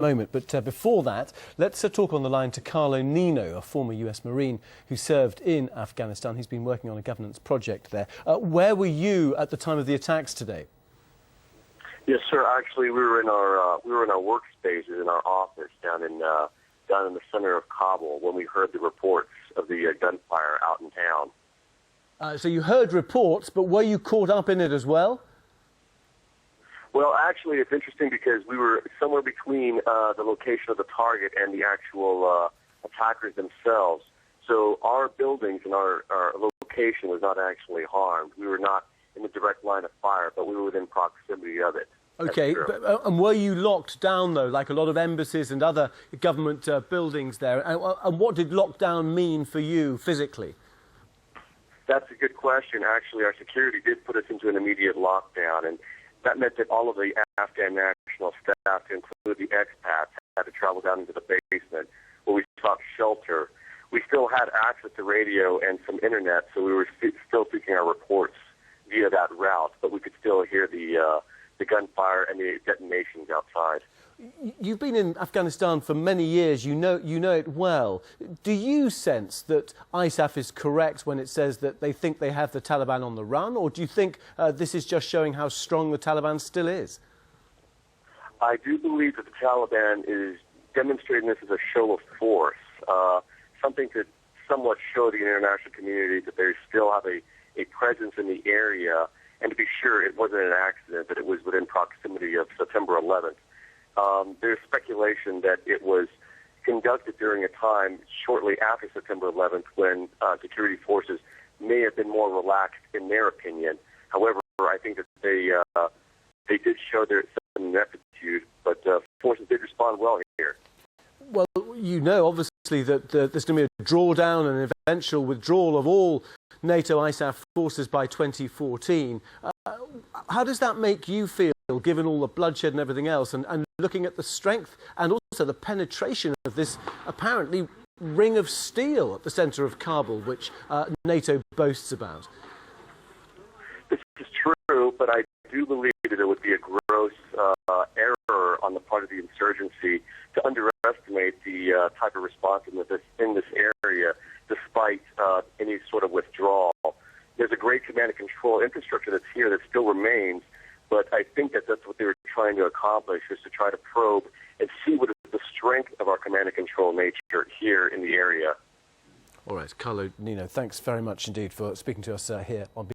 moment. But before that, let's talk on the line to Carlo Nino, a former US Marine who served in Afghanistan. He's been working on a governance project there. Where were you at the time of the attacks today? Yes, sir. Actually, we were in our workspaces in our office down in the center of Kabul when we heard the reports of the gunfire out in town. So you heard reports, but were you caught up in it as well? Well, actually, it's interesting because we were somewhere between the location of the target and the actual attackers themselves. So our buildings and our location was not actually harmed. We were not in the direct line of fire, but we were within proximity of it. Okay, and were you locked down, though, like a lot of embassies and other government buildings there? And what did lockdown mean for you physically? That's a good question. Actually, our security did put us into an immediate lockdown, and that meant that all of the Afghan national staff, to include the expats, had to travel down into the basement where we sought shelter. We still had access to radio and some internet, so we were still seeking our reports via that route, but we could still hear the gunfire and the detonations outside. You've been in Afghanistan for many years. You know it well. Do you sense that ISAF is correct when it says that they think they have the Taliban on the run, or do you think this is just showing how strong the Taliban still is? I do believe that the Taliban is demonstrating this as a show of force, something to somewhat show the international community that they still have a presence in the area, and to be sure it wasn't an accident, that it was within proximity of September 11th. There's speculation that it was conducted during a time shortly after September 11th when security forces may have been more relaxed in their opinion. However, I think that they did show their ineptitude, but forces did respond well here. Well, you know, obviously, that there's going to be a drawdown and an eventual withdrawal of all NATO ISAF forces by 2014. How does that make you feel, given all the bloodshed and everything else, and looking at the strength and also the penetration of this apparently ring of steel at the centre of Kabul, which NATO boasts about? This is true, but I do believe that it would be a gross error on the part of the insurgency to underestimate the type of responsiveness in this area, despite any sort of withdrawal. There's a great command and control infrastructure that's here that still remains, but I think that that's what they were trying to accomplish, is to try to probe and see what is the strength of our command and control nature here in the area. All right, Carlo Nino, thanks very much indeed for speaking to us here on